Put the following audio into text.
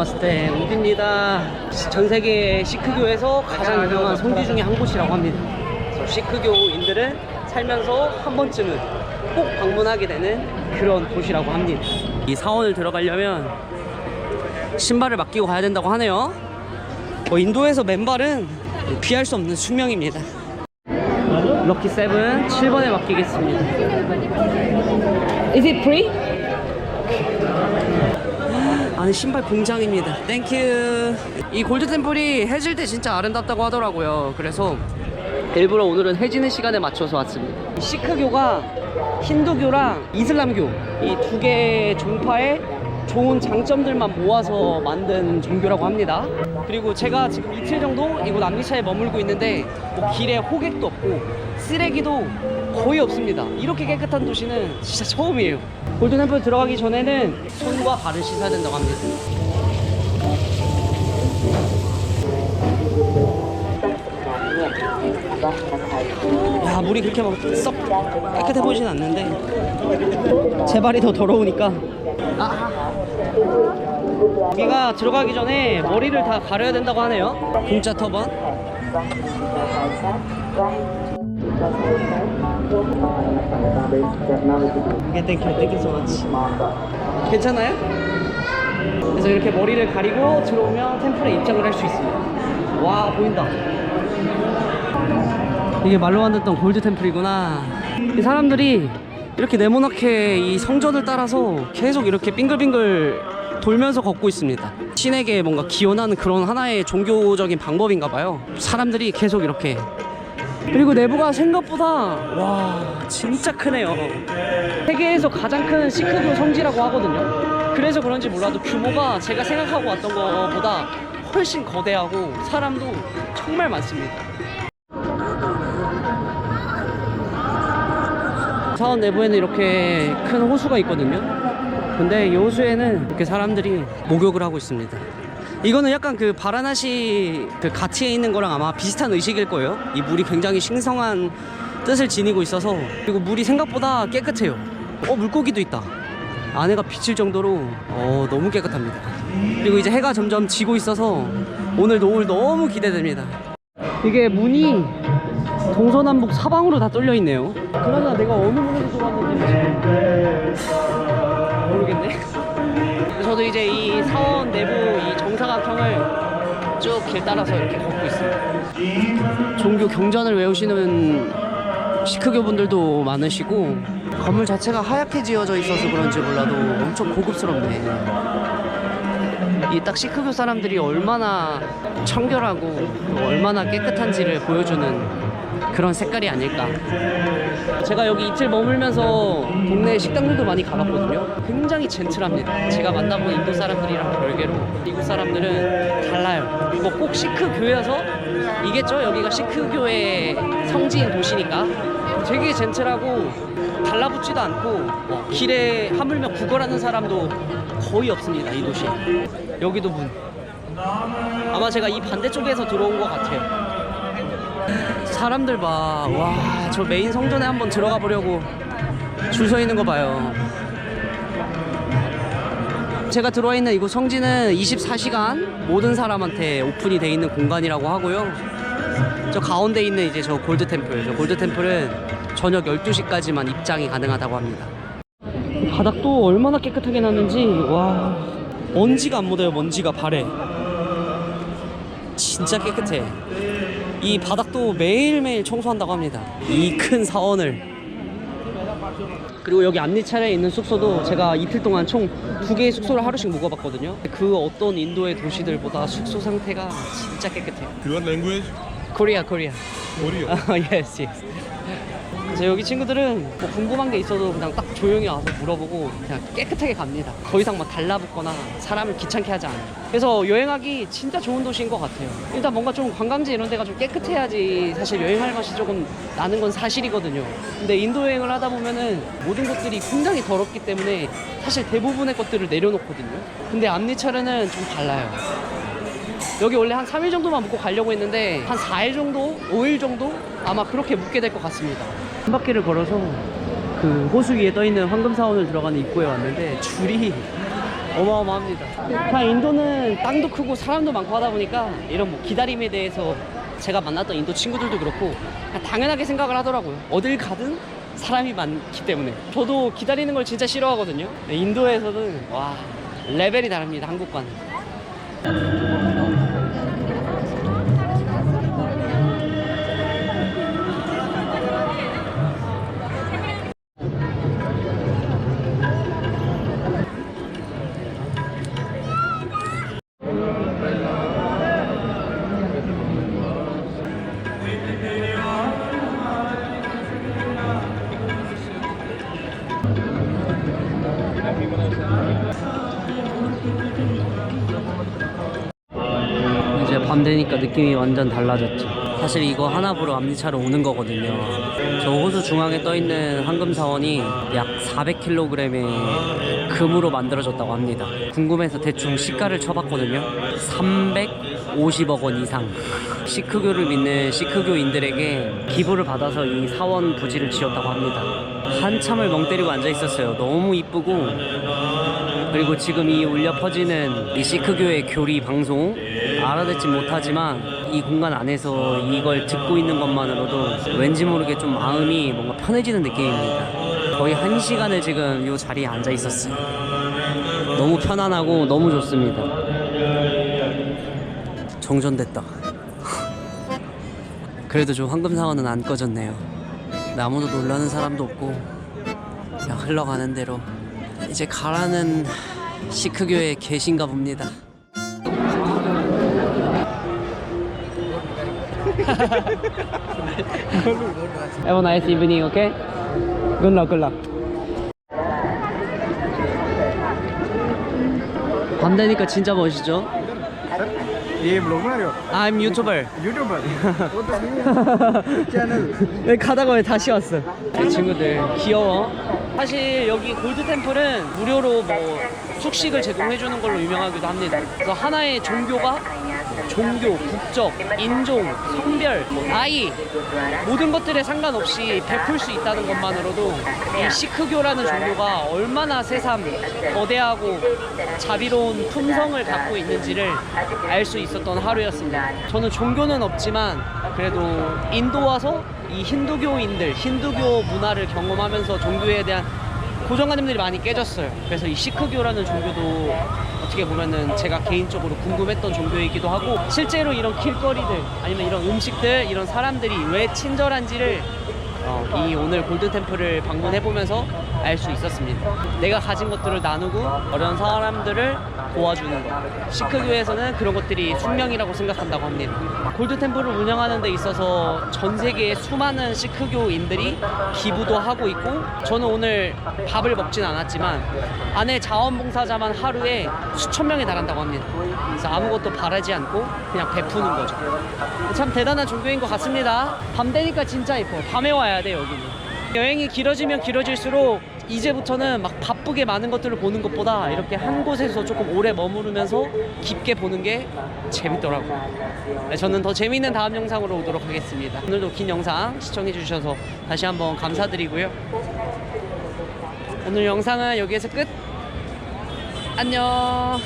봤을 때 우디입니다. 전 세계 시크교에서 가장 유명한 성지 중에 한 곳이라고 합니다. 그래서 시크교인들은 살면서 한 번쯤은 꼭 방문하게 되는 그런 곳이라고 합니다. 이 사원을 들어가려면 신발을 맡기고 가야 된다고 하네요. 인도에서 맨발은 피할 수 없는 숙명입니다. 럭키 세븐 7번에 맡기겠습니다. Is it free? 안에 신발 공장입니다. 땡큐. 이 골드 템플이 해질 때 진짜 아름답다고 하더라고요. 그래서 일부러 오늘은 해지는 시간에 맞춰서 왔습니다. 시크교가 힌두교랑 이슬람교 이 두 개의 종파의 좋은 장점들만 모아서 만든 종교라고 합니다. 그리고 제가 지금 이틀 정도 이곳 암리차에 머물고 있는데 뭐 길에 호객도 없고 쓰레기도 거의 없습니다. 이렇게 깨끗한 도시는 진짜 처음이에요. 골든템플 들어가기 전에는 손과 발을 씻어야 된다고 합니다. 야, 물이 그렇게 막 썩 깨끗해 보이진 않는데 제 발이 더 더러우니까. 여기가 들어가기 전에 머리를 다 가려야 된다고 하네요. 공짜 터번. 땡큐 so much. 괜찮아요? 그래서 이렇게 머리를 가리고 들어오면 템플에 입장을 할 수 있습니다. 와, 보인다. 이게 말로 안 듣던 골드 템플이구나. 이 사람들이 이렇게 네모나게 이 성전을 따라서 계속 이렇게 빙글빙글 돌면서 걷고 있습니다. 신에게 뭔가 기원하는 그런 하나의 종교적인 방법인가 봐요. 사람들이 계속 이렇게. 그리고 내부가 생각보다 와 진짜 크네요. 세계에서 가장 큰 시크교 성지라고 하거든요. 그래서 그런지 몰라도 규모가 제가 생각하고 왔던 것보다 훨씬 거대하고 사람도 정말 많습니다. 사원 내부에는 이렇게 큰 호수가 있거든요. 근데 이 호수에는 이렇게 사람들이 목욕을 하고 있습니다. 이거는 약간 그 바라나시 그 가티에 있는 거랑 아마 비슷한 의식일 거예요. 이 물이 굉장히 신성한 뜻을 지니고 있어서, 그리고 물이 생각보다 깨끗해요. 물고기도 있다. 안에가 비칠 정도로 너무 깨끗합니다. 그리고 이제 해가 점점 지고 있어서 오늘 노을 너무 기대됩니다. 이게 문이 동서남북 사방으로 다 뚫려 있네요. 그러나 내가 어느 문으로 들어왔는지 모르겠네. 저도 이제 이 사원 내부 이 정사각형을 쭉 길 따라서 이렇게 걷고 있습니다. 종교 경전을 외우시는 시크교 분들도 많으시고, 건물 자체가 하얗게 지어져 있어서 그런지 몰라도 엄청 고급스럽네. 이 딱 시크교 사람들이 얼마나 청결하고 얼마나 깨끗한지를 보여주는 그런 색깔이 아닐까. 제가 여기 이틀 머물면서 동네 식당들도 많이 가봤거든요. 굉장히 젠틀합니다. 제가 만나본 인도 사람들이랑 별개로 미국 사람들은 달라요. 뭐 꼭 시크교여서 이겠죠? 여기가 시크교의 성지인 도시니까 되게 젠틀하고 달라붙지도 않고 길에 하물며 구걸하는 사람도 거의 없습니다. 이 도시. 여기도 문. 아마 제가 이 반대쪽에서 들어온 것 같아요. 사람들 봐. 와, 저 메인 성전에 한번 들어가 보려고 줄 서 있는 거 봐요. 제가 들어와 있는 이곳 성지는 24시간 모든 사람한테 오픈이 돼 있는 공간이라고 하고요. 저 가운데 있는 이제 저 골드 템플, 저 골드 템플은 저녁 12시까지만 입장이 가능하다고 합니다. 바닥도 얼마나 깨끗하게 놨는지, 와, 먼지가 안 묻어요. 먼지가 발에 진짜 깨끗해. 이 바닥도 매일매일 청소한다고 합니다. 이 큰 사원을. 그리고 여기 암리차에 있는 숙소도 제가 이틀 동안 총 2개의 숙소를 하루씩 묵어봤거든요. 그 어떤 인도의 도시들보다 숙소 상태가 진짜 깨끗해요. You want language? Korea. Korea. Yes. 그래서 여기 친구들은 뭐 궁금한 게 있어도 그냥 딱 조용히 와서 물어보고 그냥 깨끗하게 갑니다. 더 이상 막 달라붙거나 사람을 귀찮게 하지 않아요. 그래서 여행하기 진짜 좋은 도시인 것 같아요. 일단 뭔가 좀 관광지 이런 데가 좀 깨끗해야지 사실 여행할 맛이 조금 나는 건 사실이거든요. 근데 인도 여행을 하다 보면은 모든 것들이 굉장히 더럽기 때문에 사실 대부분의 것들을 내려놓거든요. 근데 암리차르는 좀 달라요. 여기 원래 한 3일 정도만 묵고 가려고 했는데 한 4일 정도? 5일 정도? 아마 그렇게 묵게 될 것 같습니다. 한 바퀴를 걸어서 그 호수 위에 떠있는 황금사원을 들어가는 입구에 왔는데 줄이 어마어마합니다. 다 인도는 땅도 크고 사람도 많고 하다 보니까 이런 뭐 기다림에 대해서 제가 만났던 인도 친구들도 그렇고 그냥 당연하게 생각을 하더라고요. 어딜 가든 사람이 많기 때문에. 저도 기다리는 걸 진짜 싫어하거든요. 인도에서는 와, 레벨이 다릅니다, 한국과는. 이제 밤 되니까 느낌이 완전 달라졌죠. 사실 이거 하나 보러 앞니차로 오는 거거든요. 저 호수 중앙에 떠있는 황금사원이 약 400kg의 금으로 만들어졌다고 합니다. 궁금해서 대충 시가를 쳐봤거든요. 350억 원 이상. 시크교를 믿는 시크교인들에게 기부를 받아서 이 사원 부지를 지었다고 합니다. 한참을 멍 때리고 앉아 있었어요. 너무 이쁘고, 그리고 지금 이 울려 퍼지는 이 시크교의 교리 방송 알아듣지 못하지만 이 공간 안에서 이걸 듣고 있는 것만으로도 왠지 모르게 좀 마음이 뭔가 편해지는 느낌입니다. 거의 1시간을 지금 이 자리에 앉아 있었어요. 너무 편안하고 너무 좋습니다. 정전됐다. 그래도 저 황금사원은 안 꺼졌네요. 아무도 놀라는 사람도 없고 그냥 흘러가는 대로 이제 가라는 시크교에 계신가 봅니다. Have a nice evening, okay? Good luck, good luck. 밤 되니까 진짜 멋있죠? ये ब्लॉग बना रहे हो? I'm YouTuber. YouTuber वो तो नहीं है चैनल 여기 가다가 왜 다시 왔어? 이 친구들 귀여워. 사실 여기 골드템플은 무료로 뭐 숙식을 제공해주는 걸로 유명하기도 합니다. 그래서 하나의 종교가 종교, 국적, 인종, 성별, 나이 모든 것들에 상관없이 베풀 수 있다는 것만으로도 이 시크교라는 종교가 얼마나 새삼 거대하고 자비로운 품성을 갖고 있는지를 알 수 있었던 하루였습니다. 저는 종교는 없지만 그래도 인도 와서 이 힌두교인들, 힌두교 문화를 경험하면서 종교에 대한 고정관념들이 많이 깨졌어요. 그래서 이 시크교라는 종교도 어떻게 보면은 제가 개인적으로 궁금했던 종교이기도 하고, 실제로 이런 길거리들 아니면 이런 음식들, 이런 사람들이 왜 친절한지를 이 오늘 골든템플을 방문해보면서 알 수 있었습니다. 내가 가진 것들을 나누고 어려운 사람들을 도와주는 것, 시크교에서는 그런 것들이 숙명이라고 생각한다고 합니다. 골든템플을 운영하는 데 있어서 전 세계의 수많은 시크교인들이 기부도 하고 있고, 저는 오늘 밥을 먹진 않았지만 안에 자원봉사자만 하루에 수천 명에 달한다고 합니다. 그래서 아무것도 바라지 않고 그냥 베푸는 거죠. 참 대단한 종교인 것 같습니다. 밤 되니까 진짜 예뻐요. 밤에 와야 돼 여기는. 여행이 길어지면 길어질수록 이제부터는 막 바쁘게 많은 것들을 보는 것보다 이렇게 한 곳에서 조금 오래 머무르면서 깊게 보는 게 재밌더라고요. 저는 더 재미있는 다음 영상으로 오도록 하겠습니다. 오늘도 긴 영상 시청해 주셔서 다시 한번 감사드리고요. 오늘 영상은 여기에서 끝. 안녕.